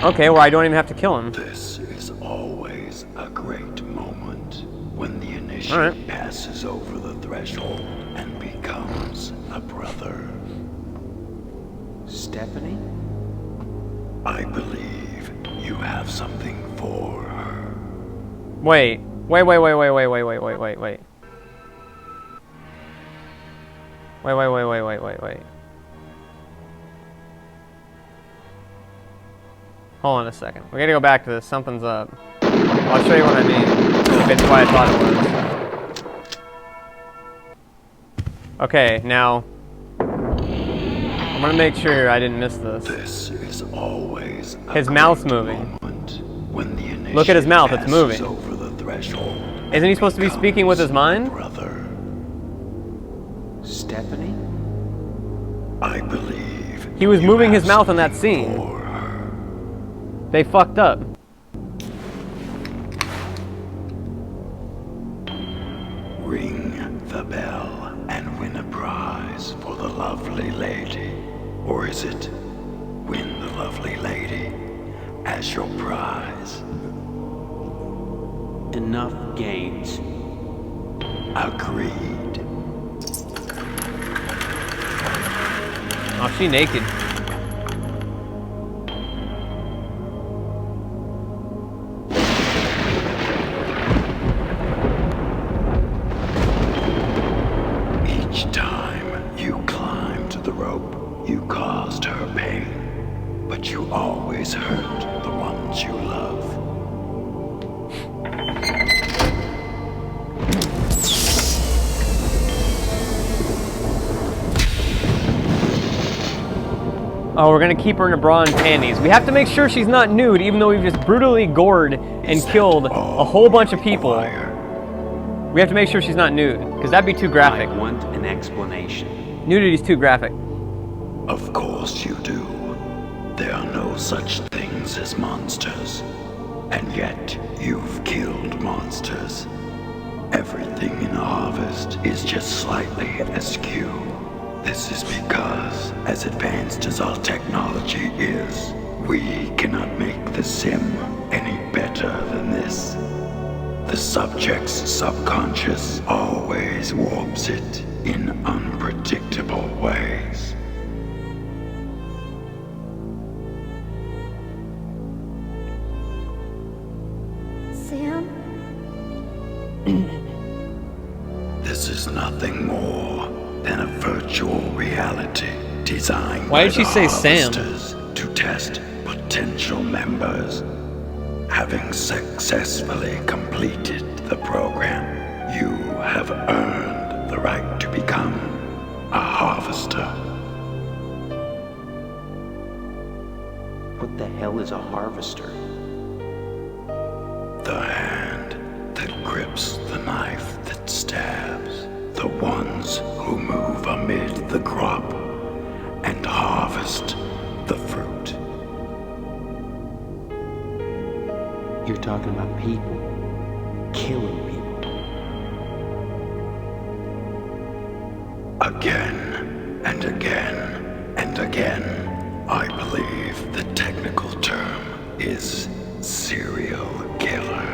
Okay, well, I don't even have to kill him. This is always a great moment when the initiate passes over the threshold and becomes a brother. Stephanie? I believe you have something for her. Wait. Wait. Hold on a second. We gotta go back to this. Something's up. I'll show you what I mean. If it's what I thought it was. Okay, now I'm gonna make sure I didn't miss this. This is always his mouth's moving. When the look at his mouth, it's moving. Over the threshold. Isn't he supposed to be speaking with his mind? Brother. Stephanie? I believe he was moving his mouth in that scene. They fucked up. Ring the bell and win a prize for the lovely lady. Or is it win the lovely lady as your prize? Enough games. Agreed. Oh, she naked. Each time you climbed the rope, you caused her pain, but you always hurt the ones you love. Oh, we're gonna keep her in a bra and panties. We have to make sure she's not nude, even though we've just brutally gored and killed a whole bunch of people. We have to make sure she's not nude, because that'd be too graphic. I want an explanation. Nudity's too graphic. Of course you do. There are no such things as monsters. And yet, you've killed monsters. Everything in Harvest is just slightly askew. This is because, as advanced as our technology is, we cannot make the sim any better than this. The subject's subconscious always warps it in unpredictable ways. Sam? This is nothing more than a virtual reality designed Why by did she the say Sam? harvesters to test potential members. Having successfully completed the program, you have earned the right to become a harvester. What the hell is a harvester? The hand that grips the knife that stabs. The ones who move amid the crop and harvest the fruit. You're talking about people. Killing people. Again and again and again, I believe the technical term is serial killer.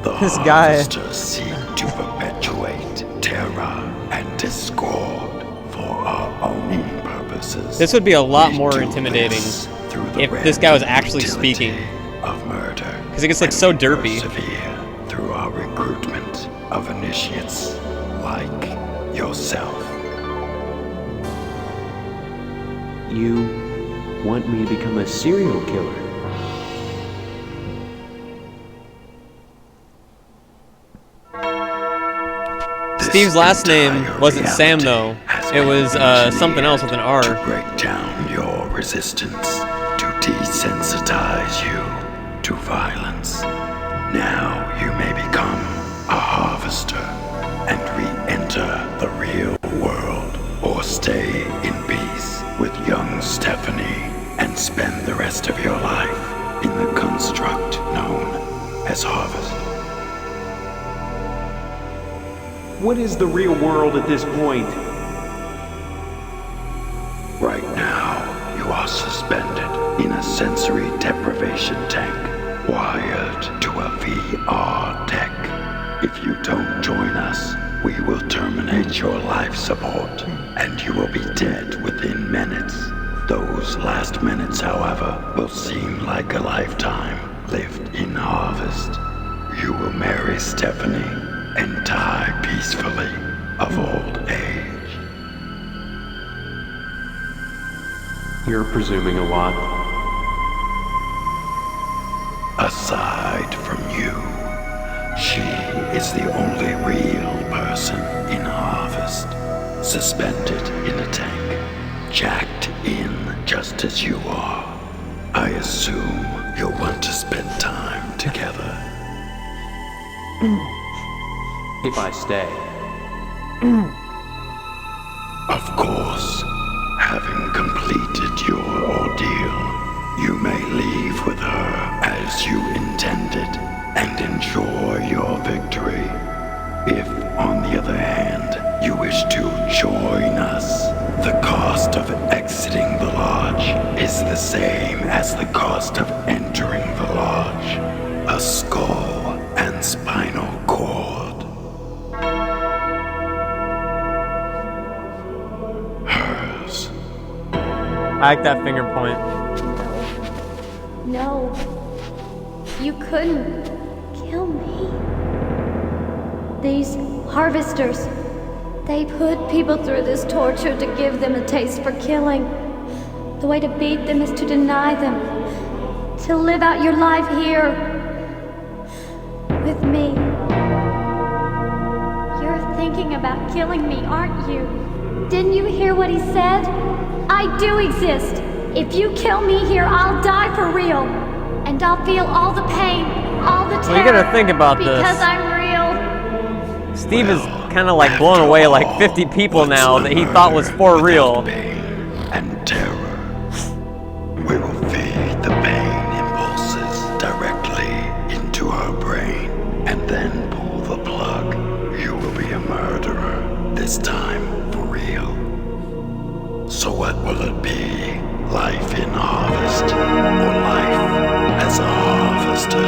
The This guy. harvesters seek to perpetuate terror and discord for our own purposes. This would be a lot We more do intimidating this through the if this guy was actually utility speaking. of murder. Because he gets like and so we derpy. persevere through our recruitment of initiates like yourself. You want me to become a serial killer? Steve's last name wasn't Sam though. It was something else with an R. To break down your resistance, to desensitize you to violence. Now you may become a harvester and re-enter the real world, or stay in peace with young Stephanie and spend the rest of your life in the construct known as Harvest. What is the real world at this point? Right now, you are are suspended in a sensory deprivation tank wired to a VR deck. If you don't join us, we will terminate your life support, and you will be dead within minutes. Those last minutes, however, will seem like a lifetime lived in harvest. You will marry Stephanie and die peacefully of old age. You're presuming a lot. Aside from you, she is the only real person in Harvest, suspended in a tank, jacked in just as you are. I assume you'll want to spend time together. If I stay. Of course, having completed your ordeal, you may leave with her as you intended and enjoy your victory. If, on the other hand, you wish to join us, the cost of exiting the lodge is the same as the cost of entering the lodge. A skull and spinal cord. Hers. I like that finger point. No. You couldn't kill me. These harvesters, they put people through this torture to give them a taste for killing. The way to beat them is to deny them. To live out your life here. With me. You're thinking about killing me, aren't you? Didn't you hear what he said? I do exist. If you kill me here, I'll die for real. And I'll feel all the pain, all the terror. Well, you gotta think about this. Because I'm real. Steve is kind of like blown away like 50 people now that he thought was for real. Pain and terror. We will feed the pain impulses directly into her brain and then pull the plug. You will be a murderer, this time for real. So what will it be? Life in Harvest or life as a harvester?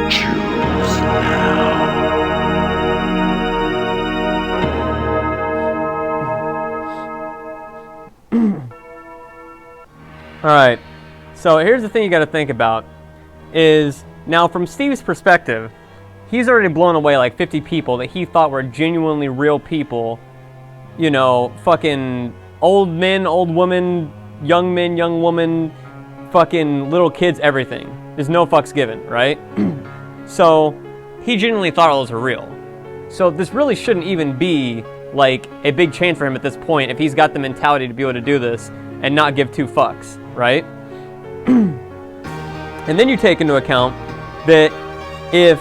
Choose now. Alright, so here's the thing you gotta think about, is, now from Steve's perspective, he's already blown away like 50 people that he thought were genuinely real people. You know, fucking old men, old women, young men, young woman, fucking little kids, everything. There's no fucks given, right? So, he genuinely thought all those were real. So this really shouldn't even be, like, a big change for him at this point if he's got the mentality to be able to do this and not give two fucks, right? And then you take into account that if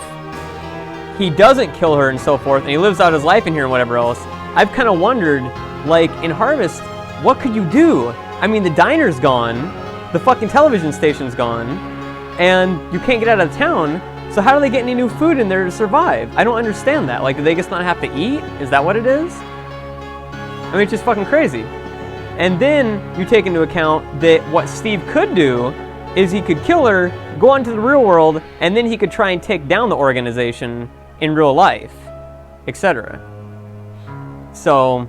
he doesn't kill her and so forth, and he lives out his life in here and whatever else, I've kind of wondered, like, in Harvest, what could you do? I mean, the diner's gone, the fucking television station's gone, and you can't get out of town, so how do they get any new food in there to survive? I don't understand that. Like, do they just not have to eat? Is that what it is? I mean, it's just fucking crazy. And then you take into account that what Steve could do is he could kill her, go on to the real world, and then he could try and take down the organization in real life, etc. So,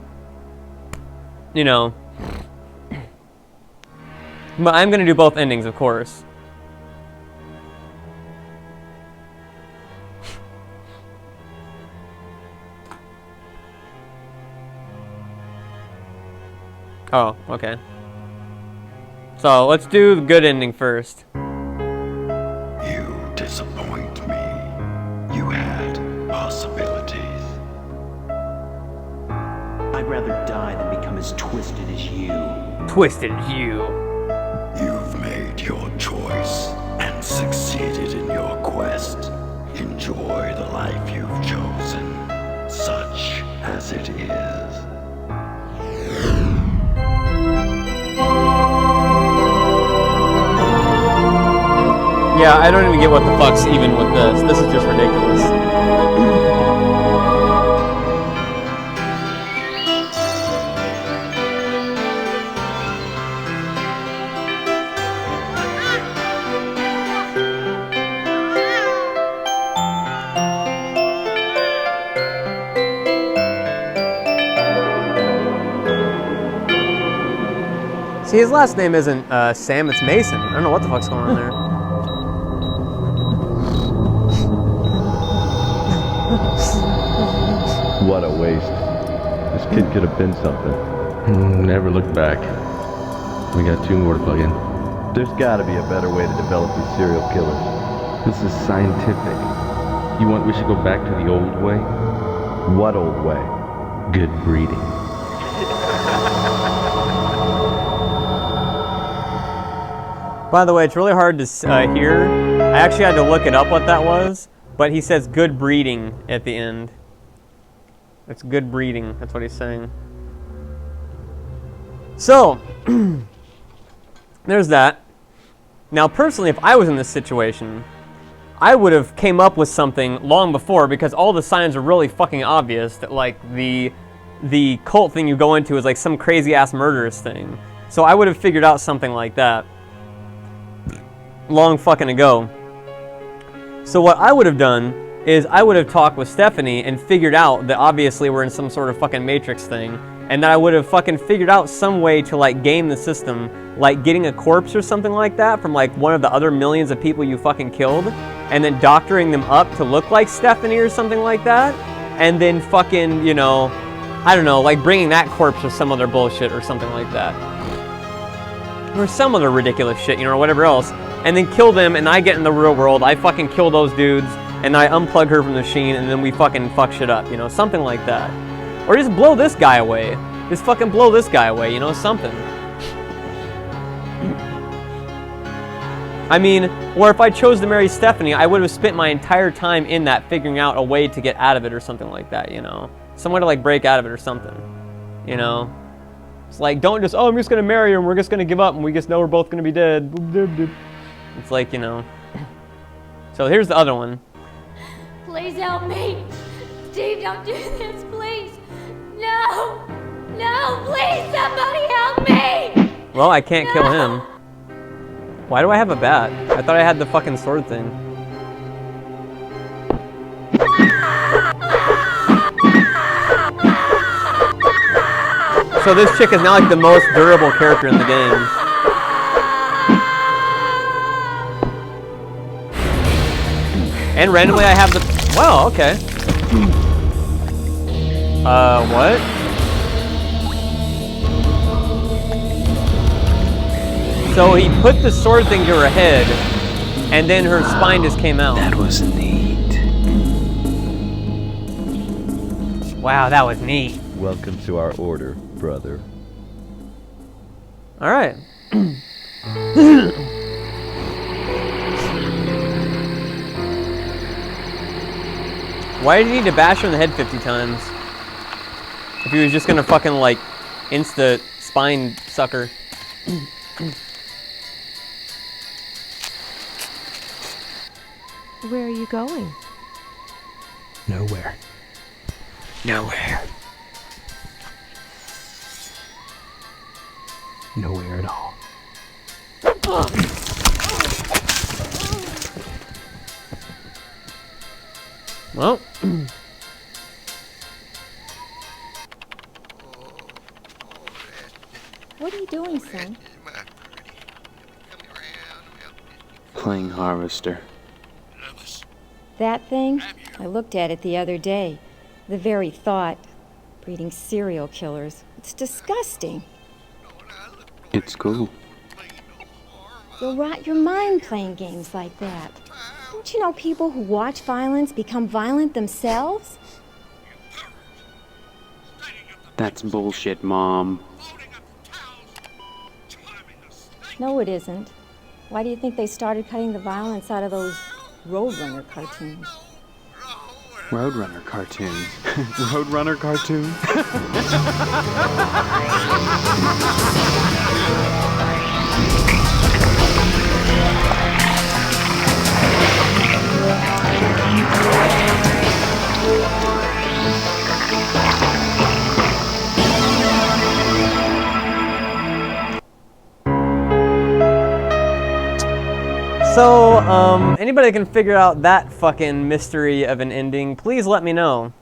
you know, but I'm going to do both endings, of course. Oh, okay. So, let's do the good ending first. You disappoint me. You had possibilities. I'd rather die than become as twisted as you. Twisted as you. You've made your choice and succeeded in your quest. Enjoy the life you've chosen, such as it is. Yeah, I don't even get what the fuck's even with this. This is just ridiculous. See, his last name isn't Sam, it's Mason. I don't know what the fuck's going on there. What a waste. This kid could have been something. Never looked back. We got 2 more to plug in. There's gotta be a better way to develop these serial killers. This is scientific. You want we should go back to the old way? What old way? Good breeding. By the way, it's really hard to hear. I actually had to look it up what that was, but he says good breeding at the end. It's good breeding, that's what he's saying. So, there's that. Now, personally, if I was in this situation, I would have came up with something long before, because all the signs are really fucking obvious that, like, the cult thing you go into is like some crazy ass murderous thing. So I would have figured out something like that long fucking ago. So what I would have done is I would have talked with Stephanie and figured out that obviously we're in some sort of fucking Matrix thing, and that I would have fucking figured out some way to like game the system, like getting a corpse or something like that from like one of the other millions of people you fucking killed, and then doctoring them up to look like Stephanie or something like that, and then fucking, you know, I don't know, like bringing that corpse or some other bullshit or something like that. Or some other ridiculous shit, you know, or whatever else. And then kill them, and I get in the real world, I fucking kill those dudes, and I unplug her from the machine, and then we fucking fuck shit up, you know, something like that. Or just blow this guy away. Just fucking blow this guy away, you know, something. I mean, or if I chose to marry Stephanie, I would have spent my entire time in that figuring out a way to get out of it or something like that, you know. Some way to like break out of it or something, you know. It's like, don't just, oh, I'm just gonna marry her and we're just gonna give up and we just know we're both gonna be dead. It's like, you know. So here's the other one. Please help me. Steve, don't do this, please. No. No, please, somebody help me. Well, I can't kill him. Why do I have a bat? I thought I had the fucking sword thing. So this chick is now like the most durable character in the game. And randomly I have the... Wow, okay. What? So he put the sword thing to her head, and then her spine just came out. That was neat. Wow, that was neat. Welcome to our order, brother. All right. Why did he need to bash her in the head 50 times? If he was just gonna fucking like insta spine sucker. Where are you going? Nowhere. Nowhere. Nowhere at all. Well. What are you doing, son? Playing harvester. That thing? I looked at it the other day. The very thought. Breeding serial killers. It's disgusting. It's cool. You'll rot your mind playing games like that. Don't you know people who watch violence become violent themselves? That's bullshit, Mom. No, it isn't. Why do you think they started cutting the violence out of those Roadrunner cartoons? Roadrunner cartoons. Roadrunner cartoons? So, anybody can figure out that fucking mystery of an ending, please let me know.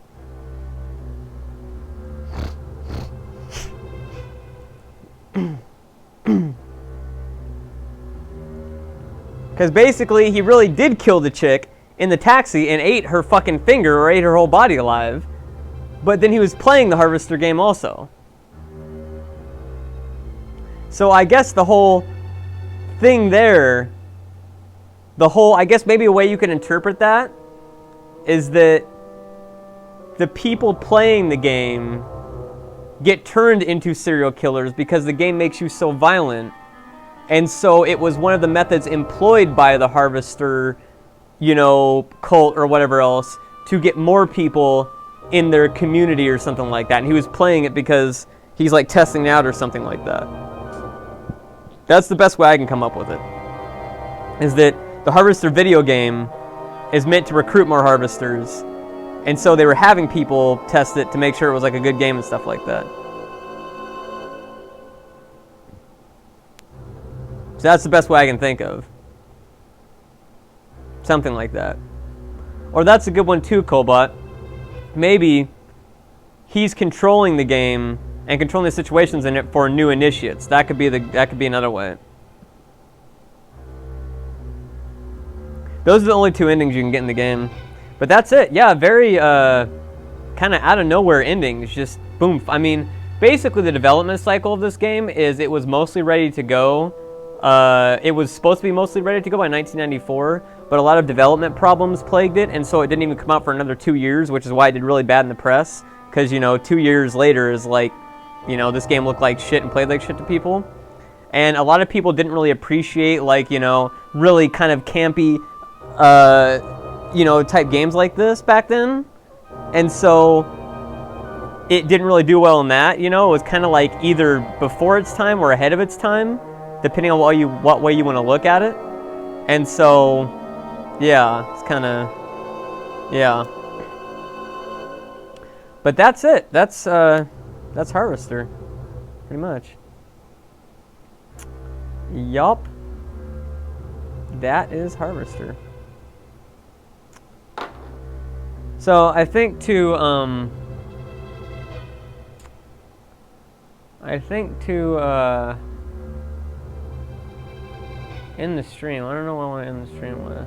Because basically, he really did kill the chick in the taxi and ate her fucking finger or ate her whole body alive. But then he was playing the Harvester game also. So I guess the whole thing there, I guess maybe a way you can interpret that is that the people playing the game get turned into serial killers because the game makes you so violent. And so it was one of the methods employed by the Harvester, you know, cult or whatever else to get more people in their community or something like that. And he was playing it because he's like testing it out or something like that. That's the best way I can come up with it. Is that the Harvester video game is meant to recruit more Harvesters. And so they were having people test it to make sure it was like a good game and stuff like that. So that's the best way I can think of. Something like that. Or that's a good one too, Cobot. Maybe he's controlling the game and controlling the situations in it for new initiates. That could be another way. Those are the only two endings you can get in the game. But that's it. Yeah, very kind of out of nowhere endings. Just boom. I mean, basically the development cycle of this game is it was mostly ready to go. It was supposed to be mostly ready to go by 1994, but a lot of development problems plagued it, and so it didn't even come out for another 2 years, which is why it did really bad in the press. Because, you know, 2 years later is like, you know, this game looked like shit and played like shit to people. And a lot of people didn't really appreciate, like, you know, really kind of campy, you know, type games like this back then. And so it didn't really do well in that, you know. It was kind of like either before its time or ahead of its time, depending on what way you want to look at it. And so, yeah, it's kind of, yeah. But that's it. That's Harvester, pretty much. Yup. That is Harvester. So I think to end the stream. I don't know what I want to end the stream with.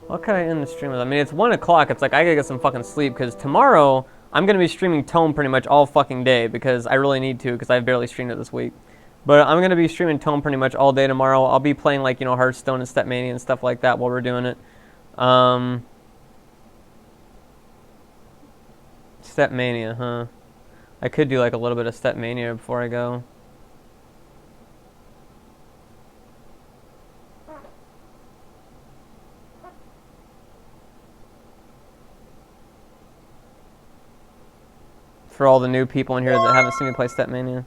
What can I end the stream with? I mean, it's 1 o'clock. It's like I gotta get some fucking sleep because tomorrow I'm gonna be streaming Tome pretty much all fucking day because I really need to because I've barely streamed it this week. But I'm gonna be streaming Tome pretty much all day tomorrow. I'll be playing like, you know, Hearthstone and Stepmania and stuff like that while we're doing it. Stepmania, huh? I could do like a little bit of Stepmania before I go. For all the new people in here that haven't seen me play Stepmania.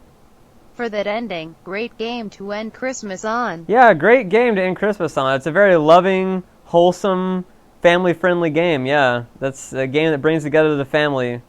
For that ending, great game to end Christmas on. Yeah, great game to end Christmas on. It's a very loving, wholesome, family-friendly game. Yeah, that's a game that brings together the family